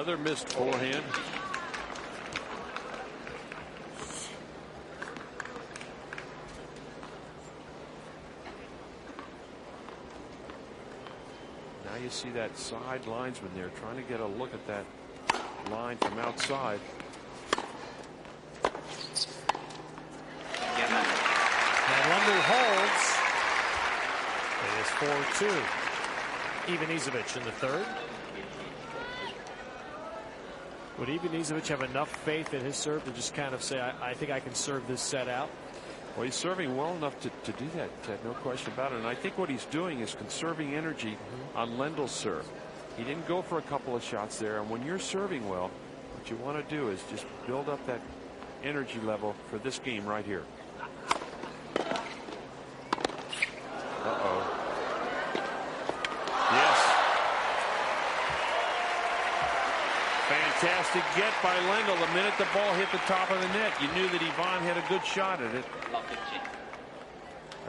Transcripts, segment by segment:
Another missed forehand. Now you see that side linesman there trying to get a look at that line from outside. And Lendl holds. It is 4-2. Ivanisevic in the third. Would Ivanisevic have enough faith in his serve to just kind of say, I think I can serve this set out? Well, he's serving well enough to do that, Ted, no question about it. And I think what he's doing is conserving energy on Lendl's serve. He didn't go for a couple of shots there. And when you're serving well, what you want to do is just build up that energy level for this game right here. Uh-oh. Yes. Fantastic get by Lendl. The minute the ball hit the top of the net, you knew that Ivan had a good shot at it.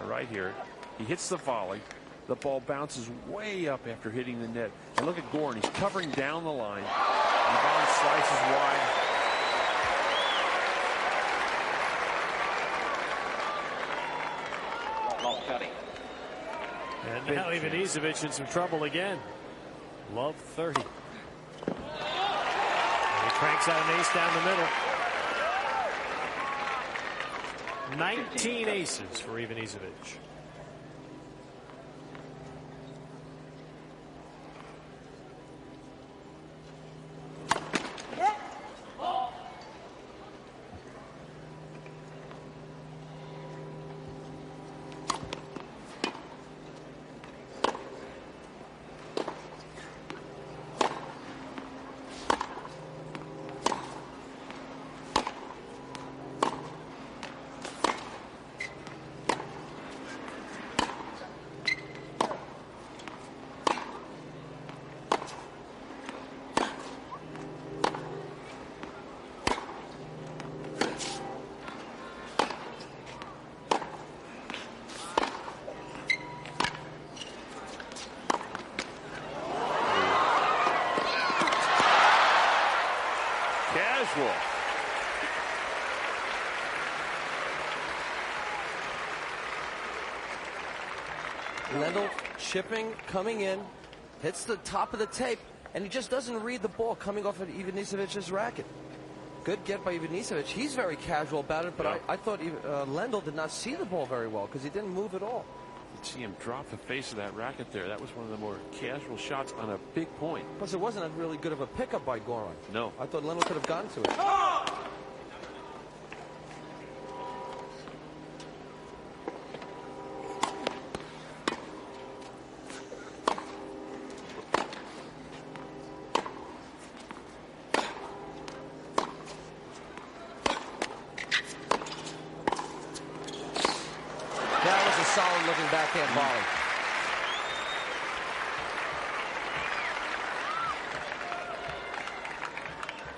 Right here, he hits the volley. The ball bounces way up after hitting the net. And look at Goran. He's covering down the line. Ivan slices wide. And now Ivanisevic in some trouble again. Love 30. And he cranks out an ace down the middle. 19 aces for Ivanisevic. Lendl chipping, coming in, hits the top of the tape, and he just doesn't read the ball coming off of Ivanisevic's racket. Good get by Ivanisevic. He's very casual about it, but yeah. I thought Lendl did not see the ball very well because he didn't move at all. You'd see him drop the face of that racket there. That was one of the more casual shots on a big point. Plus, it wasn't a really good of a pickup by Goran. No. I thought Lendl could have gotten to it. Solid-looking backhand volley.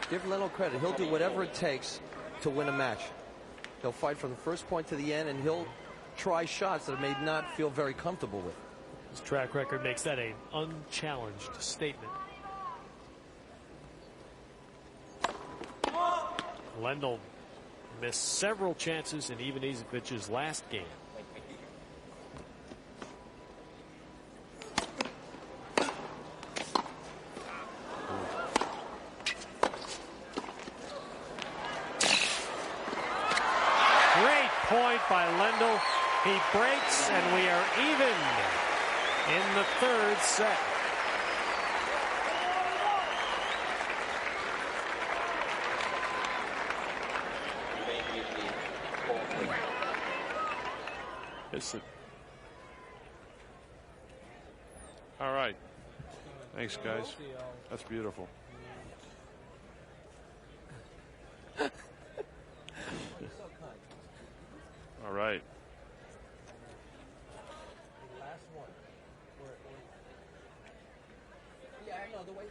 Give Lendl credit. He'll do whatever it takes to win a match. He'll fight from the first point to the end, and he'll try shots that he may not feel very comfortable with. His track record makes that an unchallenged statement. Lendl missed several chances in Ivanisevic's last game. Point by Lendl. He breaks, and we are even in the third set. All right. Thanks, guys. That's beautiful. All right.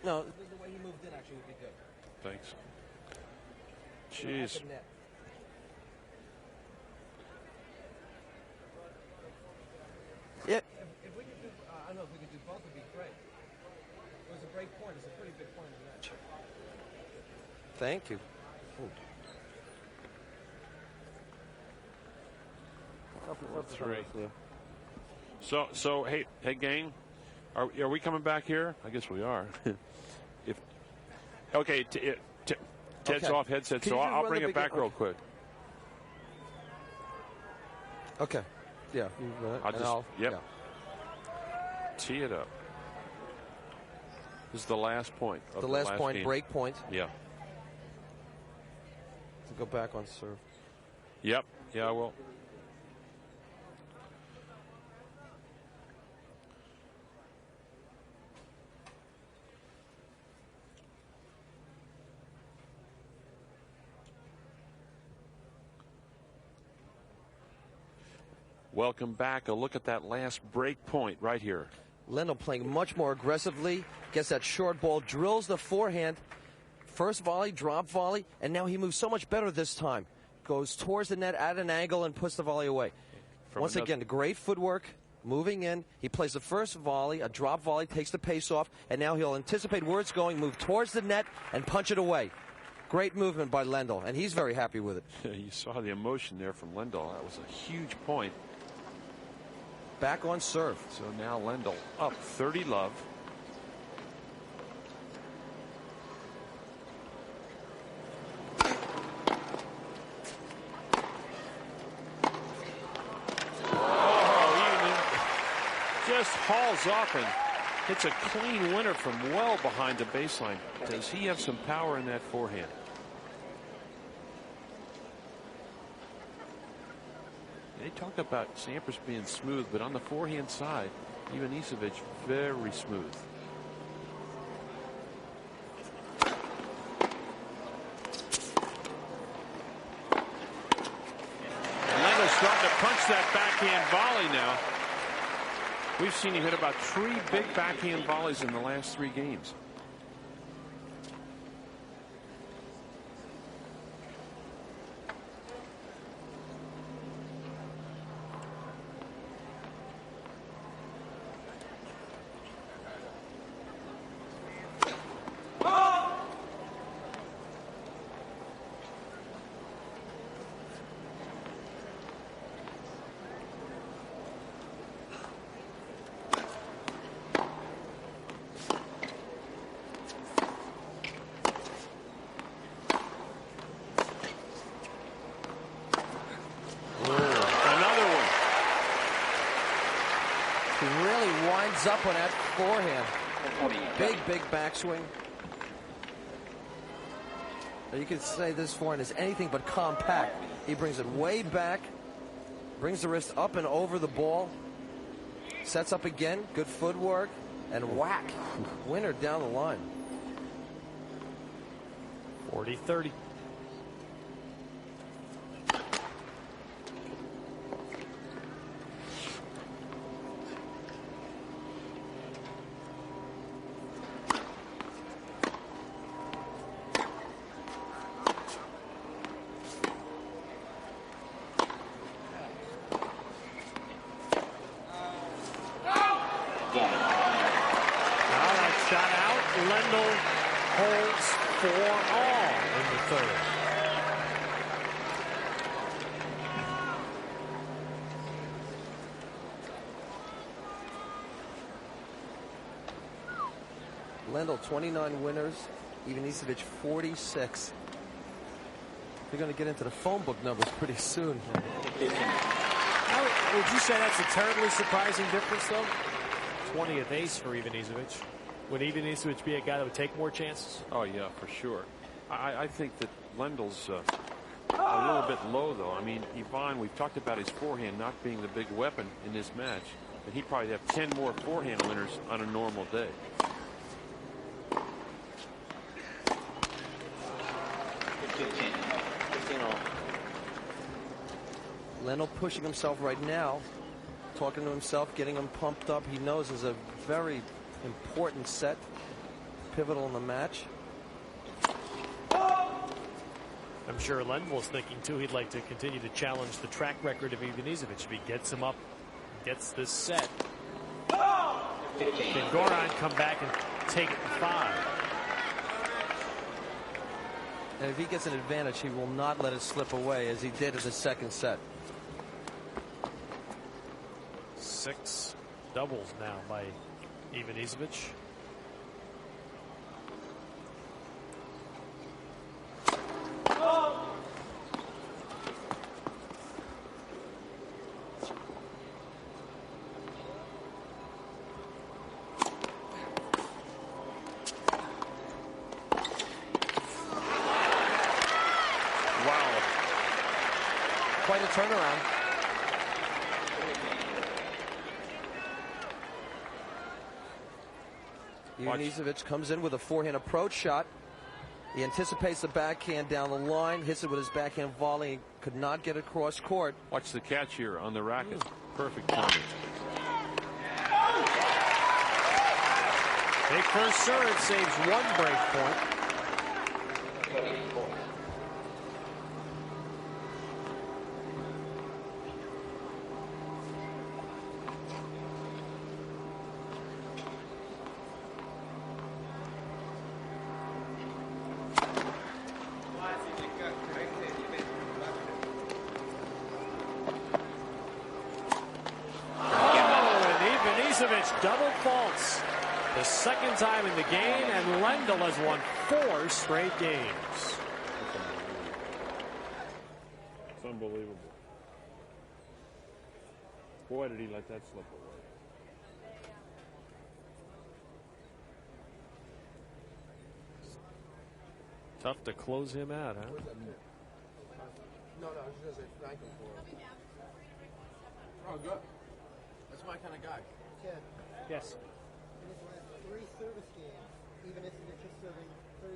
No, the way he moved in actually would be good. Thanks. Jeez. Yeah. If we could do, I don't know if we could do both, it'd be great. It was a great point. It's a pretty big point in the match. Thank you. Three. So hey gang, are we coming back here? I guess we are. Okay, Ted's Okay. off headset, Can so you just I'll run bring the it back real quick. Okay. Yeah. Yep. Tee it up. This is the last point. Of The last point, game. break point. Yeah. To go back on serve. Yep. Yeah, I will. Welcome back. A look at that last break point right here. Lendl playing much more aggressively, gets that short ball, drills the forehand, first volley, drop volley, and now he moves so much better this time. Goes towards the net at an angle and puts the volley away. Once again, great footwork, moving in. He plays the first volley, a drop volley, takes the pace off, and now he'll anticipate where it's going, move towards the net, and punch it away. Great movement by Lendl, and he's very happy with it. You saw the emotion there from Lendl. That was a huge point. Back on serve. So now Lendl up 30-love. Just hauls off and hits a clean winner from well behind the baseline. Does he have some power in that forehand? They talk about Sampras being smooth, but on the forehand side, Ivanisevic very smooth. Lendl starting to punch that backhand volley now. We've seen him hit about 3 big backhand volleys in the last 3 games. Up on that forehand. Big backswing. You could say this forehand is anything but compact. He brings it way back, brings the wrist up and over the ball, sets up again, good footwork, and whack. Winner down the line. 40-30. Lendl holds 4-all in the third. Lendl 29 winners, Ivanisevic 46. They're going to get into the phone book numbers pretty soon. Would you say that's a terribly surprising difference, though? 20th ace for Ivanisevic. Would Ivanisevic be a guy that would take more chances? Oh, yeah, for sure. I think that Lendl's a little bit low, though. I mean, Ivan, we've talked about his forehand not being the big weapon in this match. But he'd probably have 10 more forehand winners on a normal day. Lendl pushing himself right now, talking to himself, getting him pumped up. He knows is a very important set, pivotal in the match. I'm sure Lendl's thinking too he'd like to continue to challenge the track record of Ivanisevic if he gets him up, gets this set. Can Goran come back and take it in 5? And if he gets an advantage, he will not let it slip away as he did in the second set. 6 doubles now by Ivanisevic. Quite a turnaround. Ivanisevic comes in with a forehand approach shot. He anticipates the backhand down the line, hits it with his backhand volley, could not get across court. Watch the catch here on the racket. Perfect timing. Big first serve saves 1 break point. Double faults. The second time in the game, and Lendl has won 4 straight games. It's unbelievable. Boy, did he let that slip away. Tough to close him out, huh? No, I was just going to say thank him for it. Oh, good. That's my kind of guy. Yes. In his last 3 service games, Ivanisevic is serving 35%.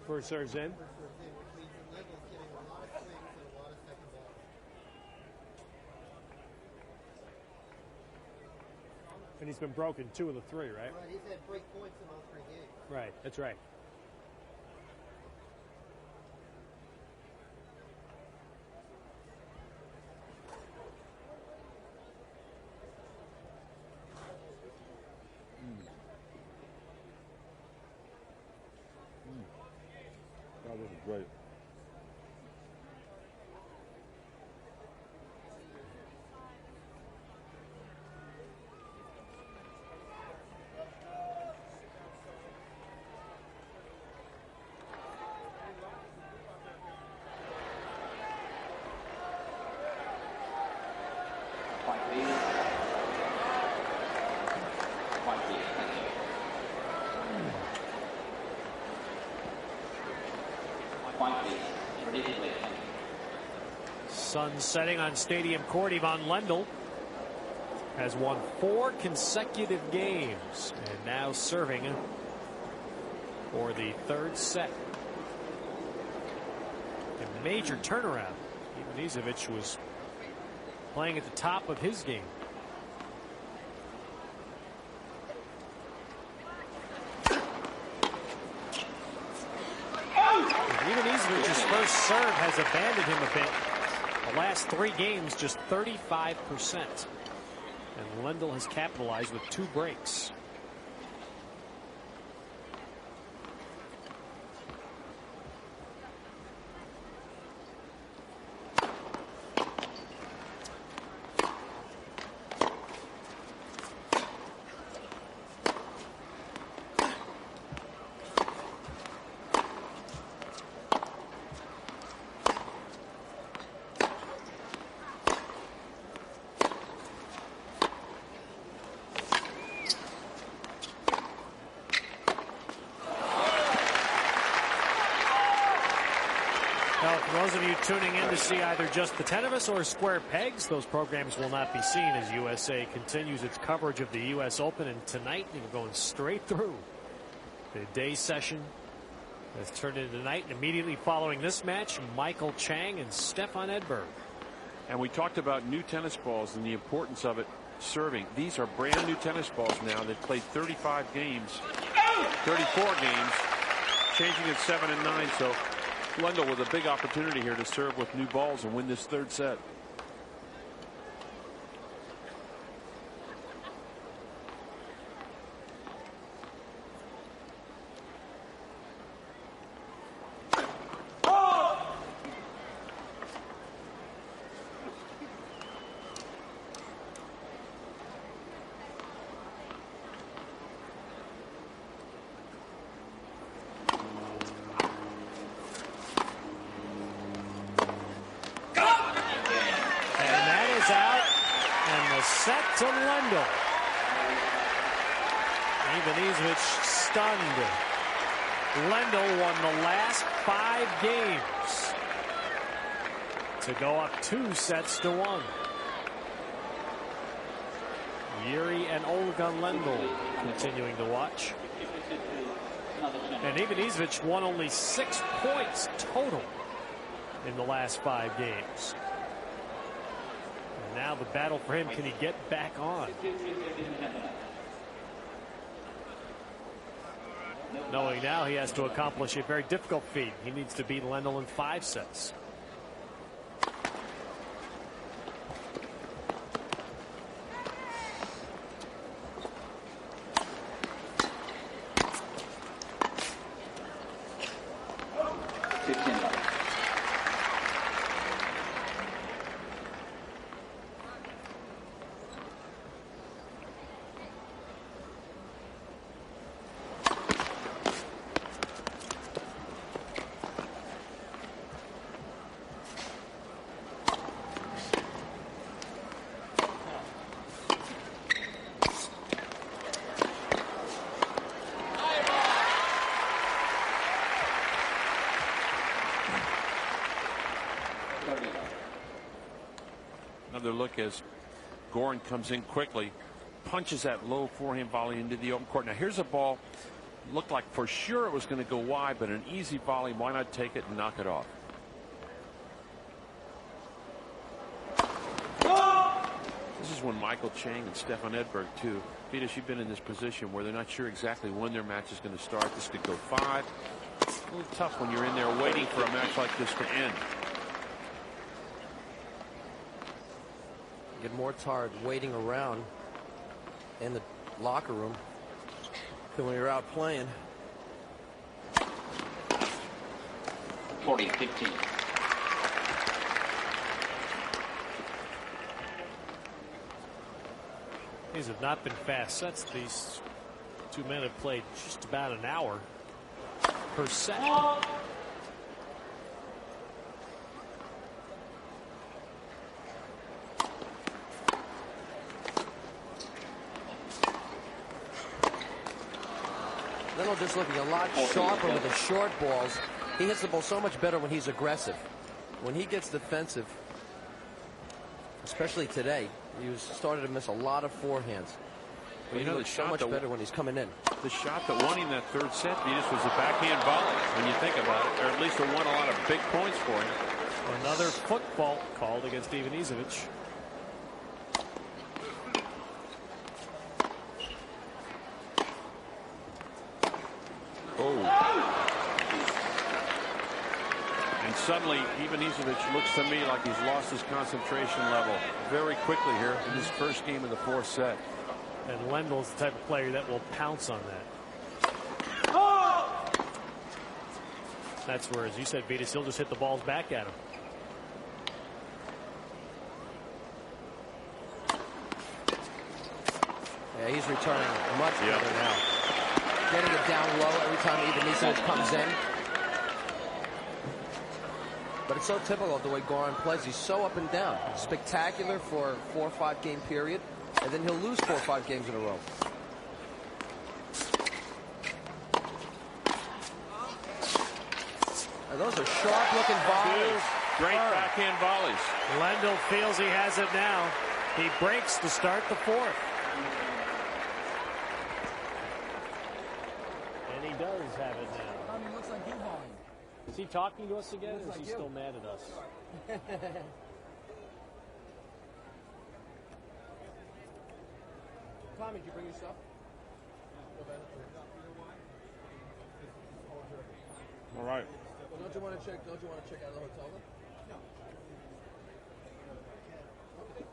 First serves in. First serves in, which means that Lendl's getting a lot of swings and a lot of second balls. And he's been broken 2 of the 3, right? Right, he's had break points in all 3 games. Right, that's right. Oh, this is great. Sun setting on Stadium Court. Ivan Lendl has won 4 consecutive games and now serving for the 3rd set. A major turnaround. Ivanisevic was playing at the top of his game. Ivanisevic's first serve has abandoned him a bit. The last 3 games, just 35%. And Lendl has capitalized with 2 breaks. Well, for those of you tuning in to see either Just the 10 of Us or Square Pegs, those programs will not be seen as USA continues its coverage of the U.S. Open. And tonight, we're going straight through. The day session has turned into night. And immediately following this match, Michael Chang and Stefan Edberg. And we talked about new tennis balls and the importance of it serving. These are brand new tennis balls now. They've played 35 games, 34 games, changing at 7 and 9. So Lendl with a big opportunity here to serve with new balls and win this 3rd set. to Lendl. Ivanisevic stunned. Lendl won the last 5 games to go up 2-1. Yuri and Olga Lendl continuing to watch. And Ivanisevic won only 6 points total in the last 5 games. And now the battle for him, can he get back on? Knowing now he has to accomplish a very difficult feat. He needs to beat Lendl in 5 sets. Another look as Goran comes in quickly, punches that low forehand volley into the open court. Now here's a ball, looked like for sure it was going to go wide, but an easy volley. Why not take it and knock it off? This is when Michael Chang and Stefan Edberg too. Vitas, you've been in this position where they're not sure exactly when their match is going to start. This could go 5. A little tough when you're in there waiting for a match like this to end. Get more tired waiting around in the locker room than when you're out playing. 40-15. These have not been fast sets. These 2 men have played just about an hour per set. Lendl just looking a lot sharper with the short balls. He hits the ball so much better when he's aggressive. When he gets defensive, especially today, he was started to miss a lot of forehands. But You know, he the looks so shot much that- better when he's coming in. The shot that won him that 3rd set, Vitas, was a backhand volley. When you think about it, or at least it won a lot of big points for him. Another foot fault called against Ivanisevic. And suddenly, Ivanisevic looks to me like he's lost his concentration level very quickly here in his first game of the 4th set. And Lendl's the type of player that will pounce on that. That's where, as you said, Vitas, he'll just hit the balls back at him. Yeah, he's returning much better now. Getting it down low every time Ivanisevic comes in. But it's so typical of the way Goran plays. He's so up and down. Spectacular for a 4 or 5 game period, and then he'll lose 4 or 5 games in a row. And those are sharp-looking volleys. Great backhand volleys. Lendl feels he has it now. He breaks to start the 4th. And he does have it now. Looks like you volume. Is he talking to us again, or is he still mad at us? Tommy, did you bring your stuff? All right. Well, don't you want to check out of the hotel then? No.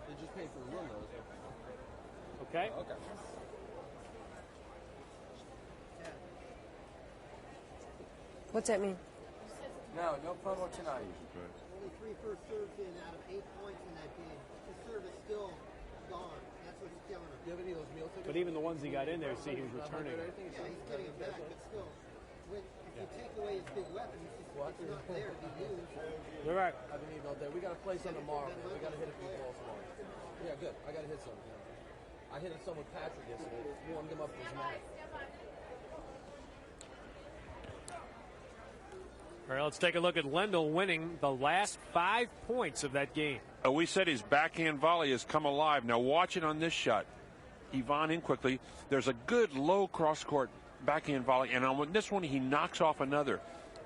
They just paid for the room though. Okay. Okay. What's that mean? No promo tonight. Only 3 first serves in out of 8 points in that game. His serve is still gone. That's what's killing him. Do you have any of those meal tickets? But even the ones he got in there, see, he was returning. Yeah, he's getting it back, but still, if you take away his big weapon, it's not there to be used. You're right. I've been eating all day. We got to play some tomorrow. We got to hit a few balls tomorrow. Yeah, good. I got to hit some. I hit some with Patrick yesterday. Warmed him up for his match. All right, let's take a look at Lendl winning the last 5 points of that game. We said his backhand volley has come alive. Now watch it on this shot. Ivan in quickly. There's a good low cross-court backhand volley, and on this one he knocks off another.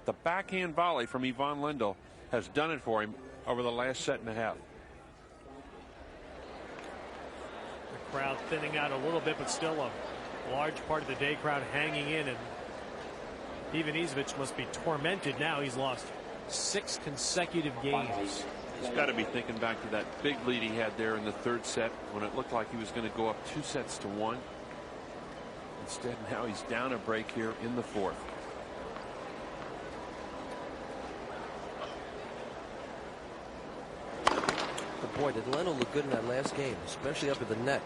The backhand volley from Ivan Lendl has done it for him over the last set and a half. The crowd thinning out a little bit, but still a large part of the day crowd hanging in, and Ivanisevic must be tormented now. He's lost 6 consecutive games. He's got to be thinking back to that big lead he had there in the third set when it looked like he was going to go up 2-1. Instead, now he's down a break here in the fourth. But boy, did Lendl look good in that last game, especially up at the net.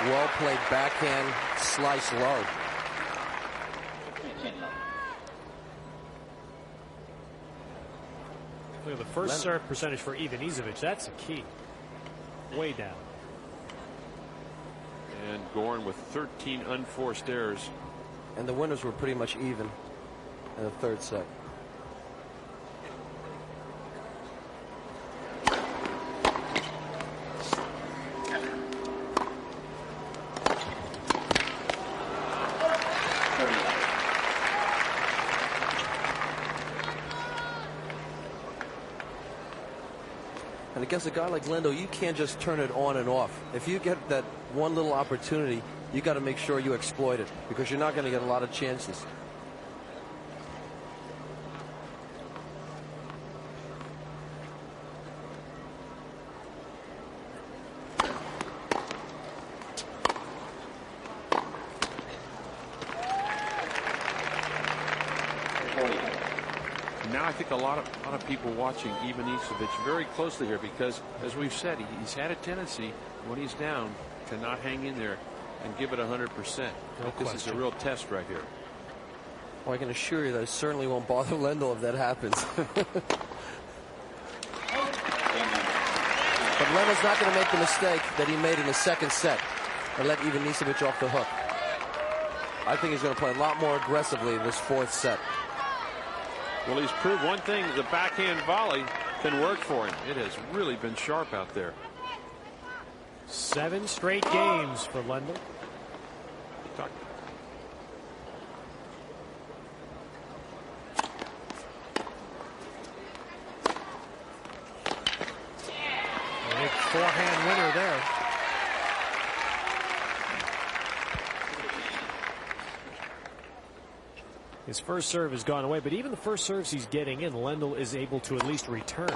Well-played backhand slice low. Look at the first serve percentage for Ivanisevic. That's a key. Way down. And Goran with 13 unforced errors. And the winners were pretty much even in the third set. And against a guy like Lendl, you can't just turn it on and off. If you get that one little opportunity, you got to make sure you exploit it, because you're not going to get a lot of chances. Now I think a lot of people watching Ivanisevic very closely here, because as we've said, he's had a tendency when he's down to not hang in there and give it 100%. This is a real test right here. Well, I can assure you that it certainly won't bother Lendl if that happens. But Lendl's not going to make the mistake that he made in the second set and let Ivanisevic off the hook. I think he's going to play a lot more aggressively in this fourth set. Well, he's proved one thing: the backhand volley can work for him. It has really been sharp out there. 7 straight games for Lendl. Big forehand winner there. His first serve has gone away, but even the first serves he's getting in, Lendl is able to at least return.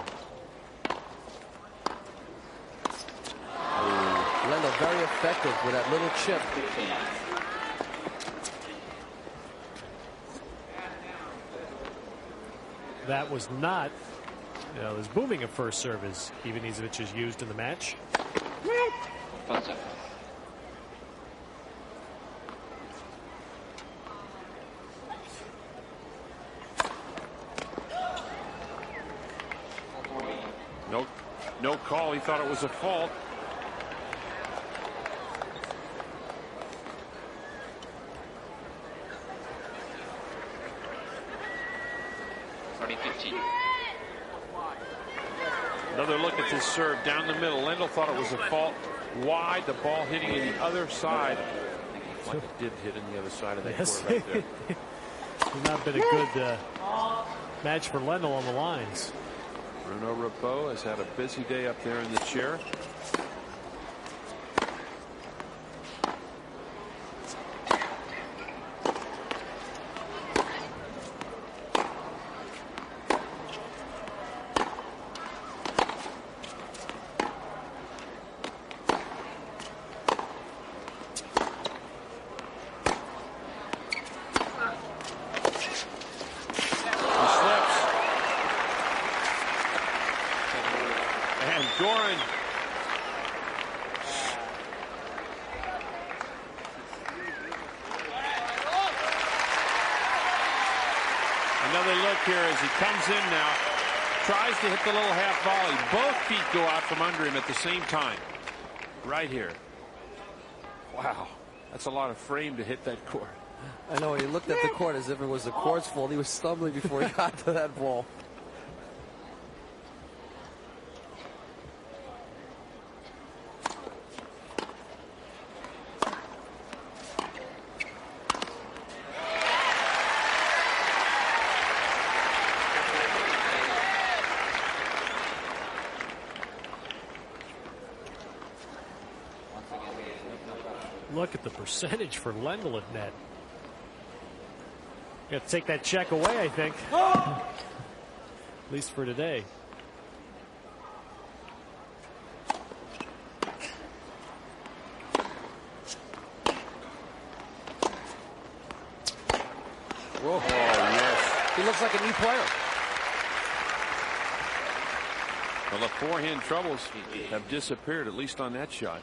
Lendl very effective with that little chip. That was not as booming a first serve as Ivanisevic has used in the match. No call. He thought it was a fault. Another look at this serve down the middle. Lendl thought it was a fault. Wide, the ball hitting in the other side. Like it did hit in the other side of that court right there. It's not been a good match for Lendl on the lines. Bruno Rappeau has had a busy day up there in the chair. one. Another look here as he comes in now. Tries to hit the little half volley. Both feet go out from under him at the same time. Right here. Wow. That's a lot of frame to hit that court. I know, he looked at the court as if it was the court's fault. He was stumbling before he got to that ball. Look at the percentage for Lendl at net. You have to take that check away, I think. At least for today. Whoa. Oh, yes. He looks like a new player. Well, the forehand troubles have disappeared, at least on that shot.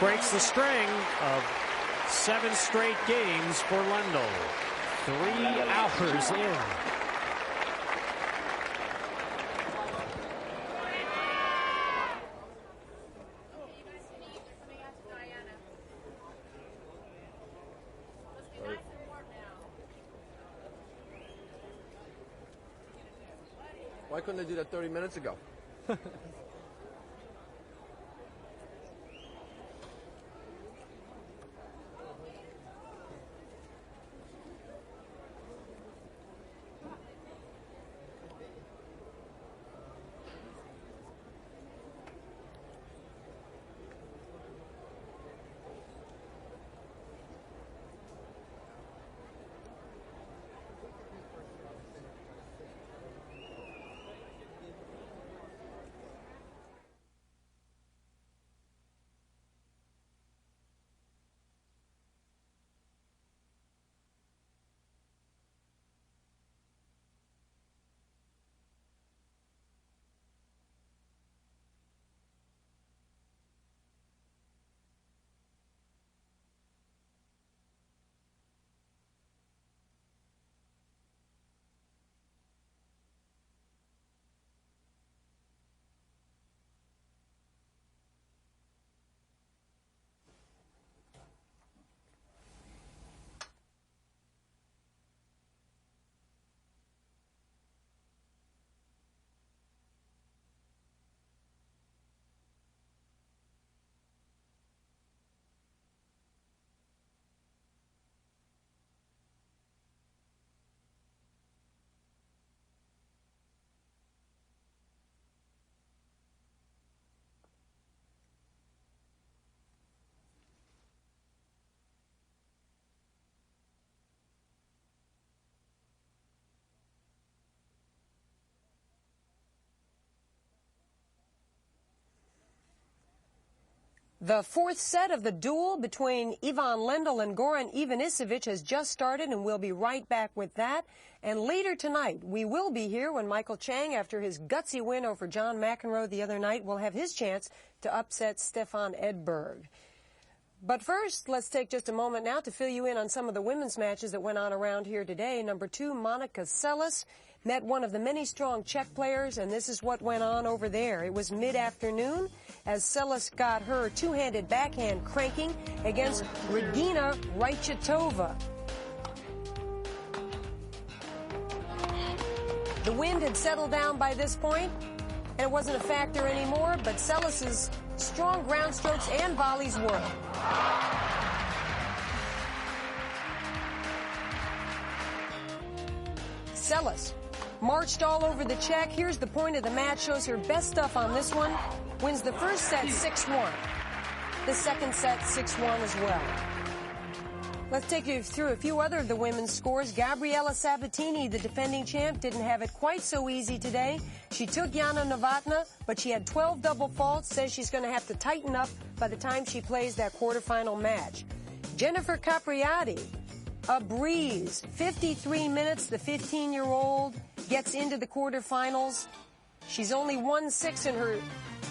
Breaks the string of 7 straight games for Lendl. 3 hours in. Why couldn't they do that 30 minutes ago? The fourth set of the duel between Ivan Lendl and Goran Ivanisevic has just started, and we'll be right back with that. And later tonight, we will be here when Michael Chang, after his gutsy win over John McEnroe the other night, will have his chance to upset Stefan Edberg. But first, let's take just a moment now to fill you in on some of the women's matches that went on around here today. Number 2, Monica Seles met one of the many strong Czech players, and this is what went on over there. It was mid-afternoon as Seles got her two-handed backhand cranking against Regina Rychitova. The wind had settled down by this point, and it wasn't a factor anymore, but Seles's strong ground strokes and volleys were. Seles marched all over the Czech. Here's the point of the match. Shows her best stuff on this one. Wins the first set 6-1. The second set 6-1 as well. Let's take you through a few other of the women's scores. Gabriela Sabatini, the defending champ, didn't have it quite so easy today. She took Jana Novotná, but she had 12 double faults. Says she's going to have to tighten up by the time she plays that quarterfinal match. Jennifer Capriati, a breeze. 53 minutes, the 15-year-old gets into the quarterfinals. She's only 1-6 in her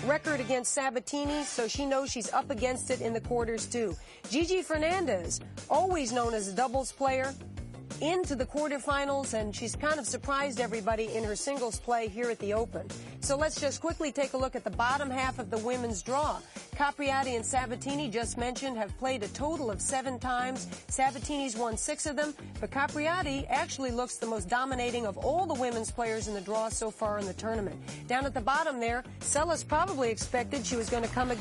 record against Sabatini, so she knows she's up against it in the quarters too. Gigi Fernandez, always known as a doubles player, into the quarterfinals, and she's kind of surprised everybody in her singles play here at the Open. So let's just quickly take a look at the bottom half of the women's draw. Capriati and Sabatini, just mentioned, have played a total of 7 times. Sabatini's won 6 of them, but Capriati actually looks the most dominating of all the women's players in the draw so far in the tournament. Down at the bottom there, Seles probably expected she was going to come up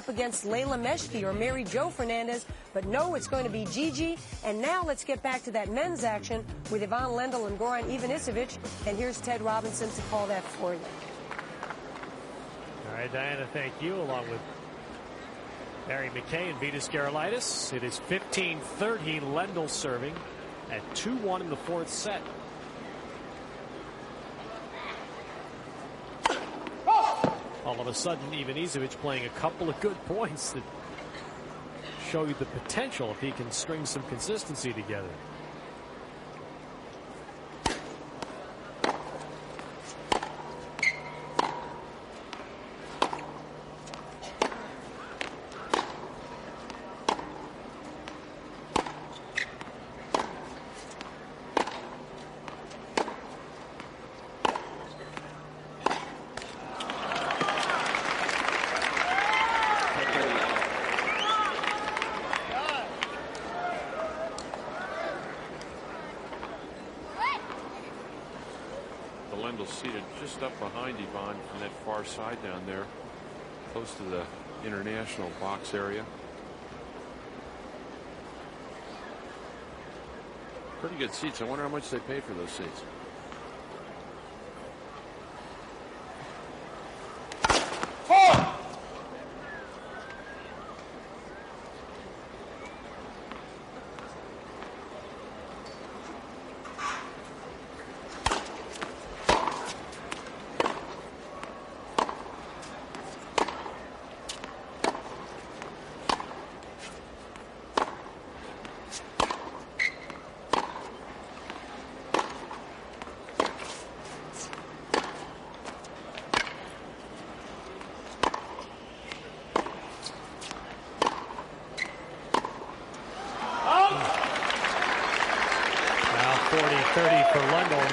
against Leila Meshki or Mary Jo Fernandez, but no, it's going to be Gigi. And now let's get back to that men's action with Ivan Lendl and Goran Ivanisevic, and here's Ted Robinson to call that for you. All right, Diana, thank you, along with Barry McKay and Vitas Gerulaitis. It is 15-13, Lendl serving at 2-1 in the fourth set. All of a sudden, Ivanisevic playing a couple of good points that show you the potential if he can string some consistency together. Seated just up behind Ivan from that far side down there, close to the international box area. Pretty good seats. I wonder how much they pay for those seats.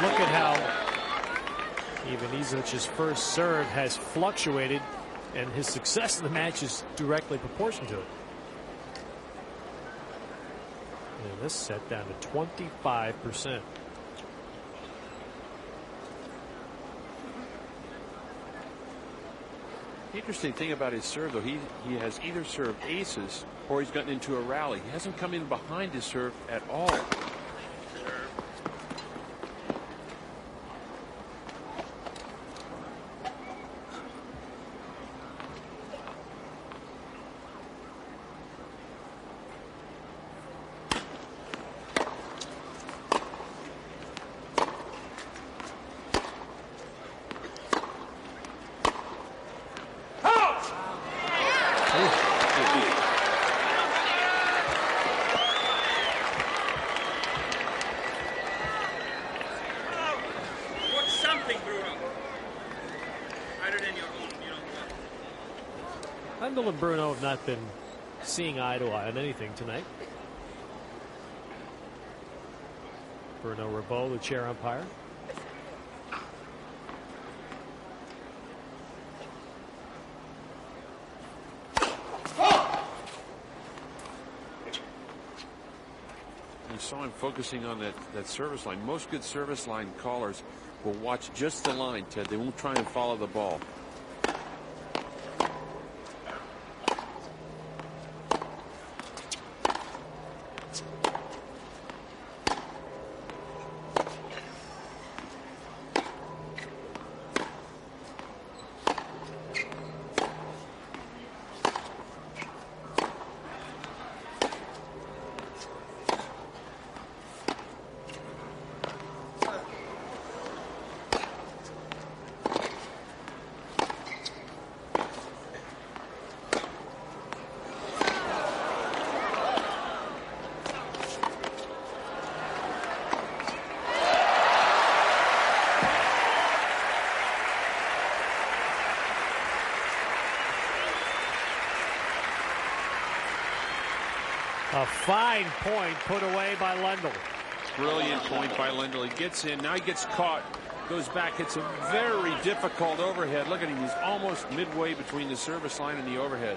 Look at how Ivanisevic's first serve has fluctuated, and his success in the match is directly proportional to it. And this set down to 25%. The interesting thing about his serve, though, he has either served aces or he's gotten into a rally. He hasn't come in behind his serve at all. Bruno have not been seeing eye to eye on anything tonight. Bruno Ribot, the chair umpire. You saw him focusing on that service line. Most good service line callers will watch just the line, Ted. They won't try and follow the ball. A fine point put away by Lendl. Brilliant point by Lendl. He gets in. Now he gets caught. Goes back. It's a very difficult overhead. Look at him. He's almost midway between the service line and the overhead.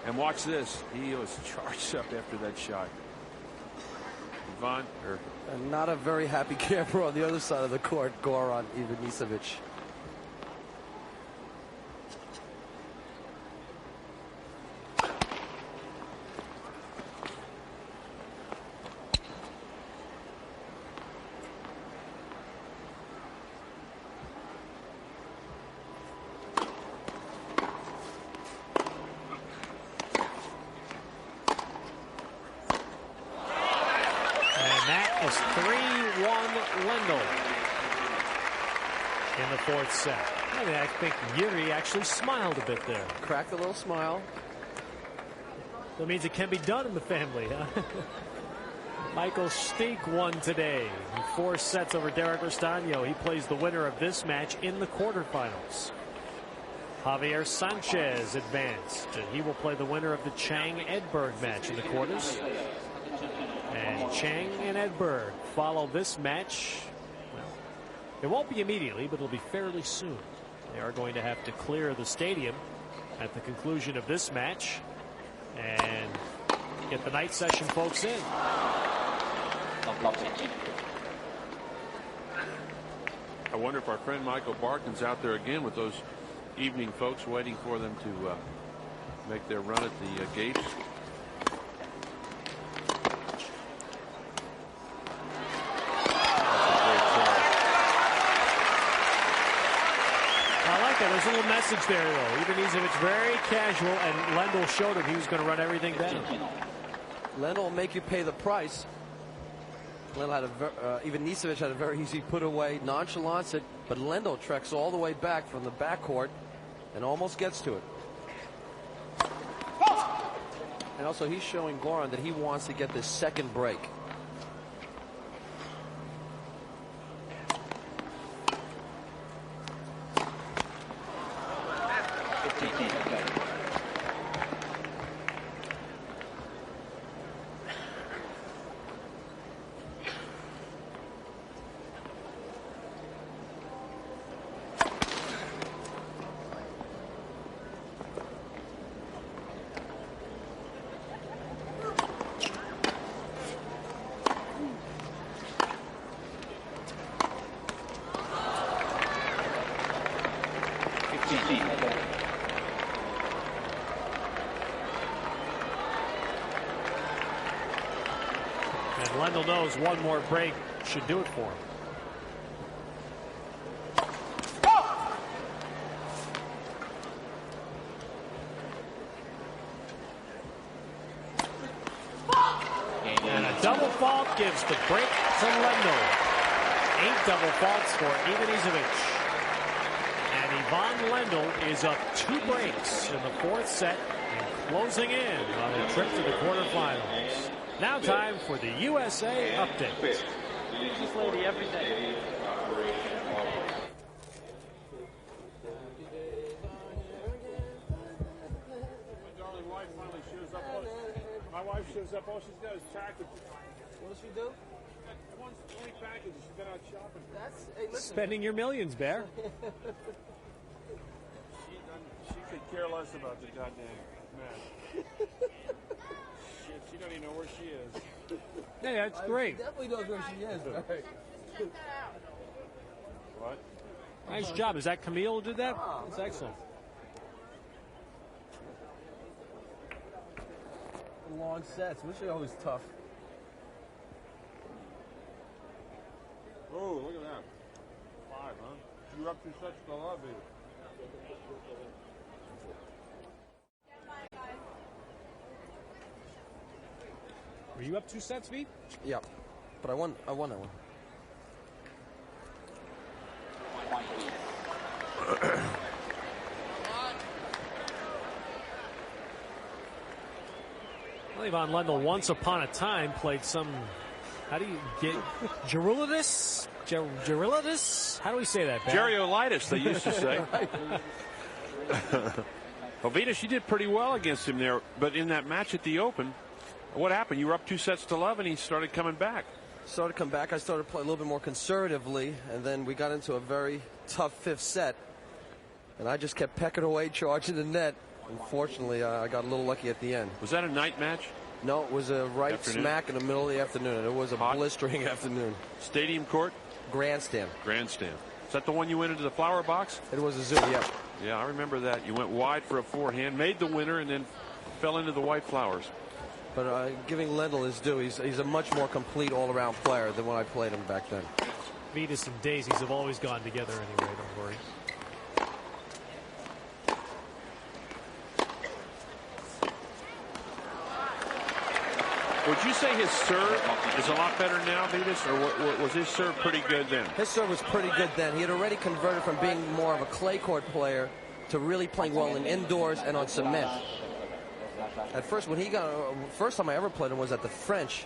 And watch this. He was charged up after that shot. And not a very happy camper on the other side of the court. Goran Ivanisevic. It's 3-1 Lendl in the fourth set. I think Yuri actually smiled a bit there. Cracked a little smile. That means it can be done in the family, huh? Michael Stich won today in 4 sets over Derek Restano. He plays the winner of this match in the quarterfinals. Javier Sanchez advanced, and he will play the winner of the Chang Edberg match in the quarters. And Chang and Edberg follow this match. Well, it won't be immediately, but it'll be fairly soon. They are going to have to clear the stadium at the conclusion of this match and get the night session folks in. I wonder if our friend Michael Barkin's out there again with those evening folks waiting for them to make their run at the gates. There's a little message there, though. Ivanisevic very casual, and Lendl showed him he was going to run everything down. Lendl will make you pay the price. Ivanisevic had a very easy put away, nonchalance it, but Lendl treks all the way back from the backcourt and almost gets to it. And also, he's showing Goran that he wants to get this second break. And Lendl knows one more break should do it for him. And a double fault gives the break to Lendl. 8 double faults for Ivanisevic. And Ivan Lendl is up 2 breaks in the fourth set and closing in on a trip to the quarterfinals. Now time for the USA Update. This lady every day. shows up, all she's got is packages. What does she do? Only packages. She's been out shopping. That's hey, listen. Spending your millions, Bear. She could care less about the goddamn match. Shit, she don't even know where she is. Yeah, that's great. She definitely knows where she is. Right. What? Nice job. Is that Camille who did that? That's excellent. Long sets, which are always tough. Oh, look at that. 5, huh? You're up to such a lot, baby. Were you up 2 sets, V? Yeah, but I won that one. Well, Ivan Lendl once upon a time played some, how do you get, Gerulidis? Gerulidis? How do we say that, Ben? Geriolitis, they used to say. Ovita, she did pretty well against him there, but in that match at the Open, what happened? You were up 2 sets to 11, he started coming back. Started to come back. I started to play a little bit more conservatively, and then we got into a very tough 5th set. And I just kept pecking away, charging the net. Unfortunately, I got a little lucky at the end. Was that a night match? No, it was a right Afternoon? smack in the middle of the afternoon, and it was a Hot? blistering afternoon. Stadium court? Grandstand. Grandstand. Is that the one you went into the flower box? It was a zoo, yeah. Yeah, I remember that. You went wide for a forehand, made the winner, and then fell into the white flowers. But giving Lendl his due, he's a much more complete all-around player than when I played him back then. Vetus and Daisies have always gone together anyway, don't worry. Would you say his serve is a lot better now, Vetus, or was his serve pretty good then? His serve was pretty good then. He had already converted from being more of a clay court player to really playing well in indoors and on cement. At first, first time I ever played him was at the French,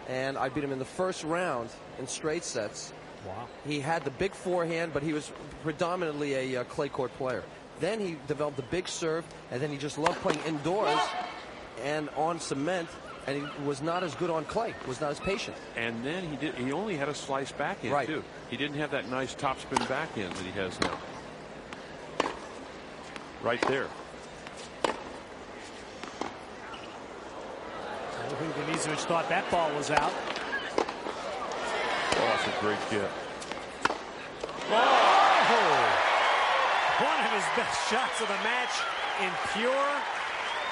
and I beat him in the first round in straight sets. Wow. He had the big forehand, but he was predominantly a clay court player. Then he developed the big serve, and then he just loved playing indoors and on cement, and he was not as good on clay, was not as patient. And then he only had a slice backhand, Right. too. He didn't have that nice topspin backhand that he has now. Right there. Ivanisevic thought that ball was out. Oh, that's a great get. Oh! One of his best shots of the match in pure,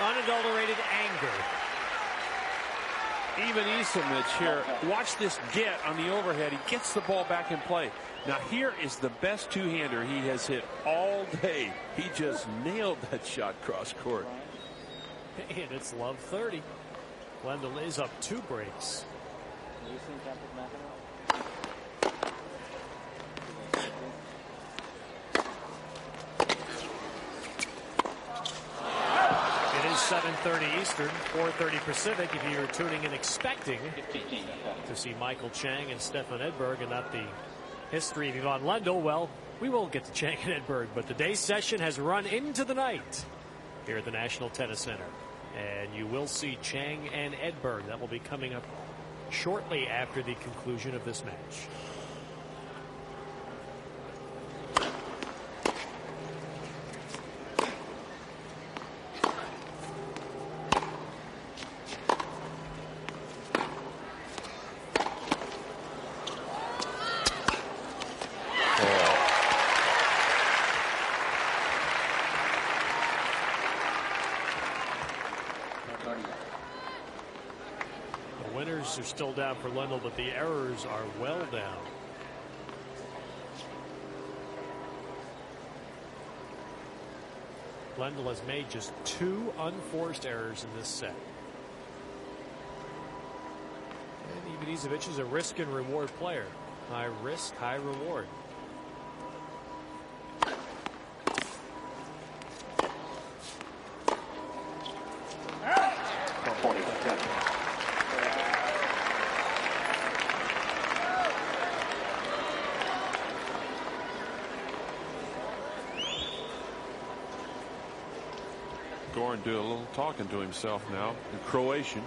unadulterated anger. Ivanisevic here. Watch this get on the overhead. He gets the ball back in play. Now here is the best two-hander he has hit all day. He just nailed that shot cross court. And it's love 30. Lendl is up 2 breaks. It is 7:30 Eastern, 4:30 Pacific. If you're tuning in expecting to see Michael Chang and Stefan Edberg and not the history of Ivan Lendl, well, we will get to Chang and Edberg, but the day's session has run into the night here at the National Tennis Center. And you will see Chang and Edberg. That will be coming up shortly after the conclusion of this match. Are still down for Lendl, but the errors are well down. Lendl has made just 2 unforced errors in this set. And Ivanisevic is a risk and reward player. High risk, high reward. do a little talking to himself now in Croatian.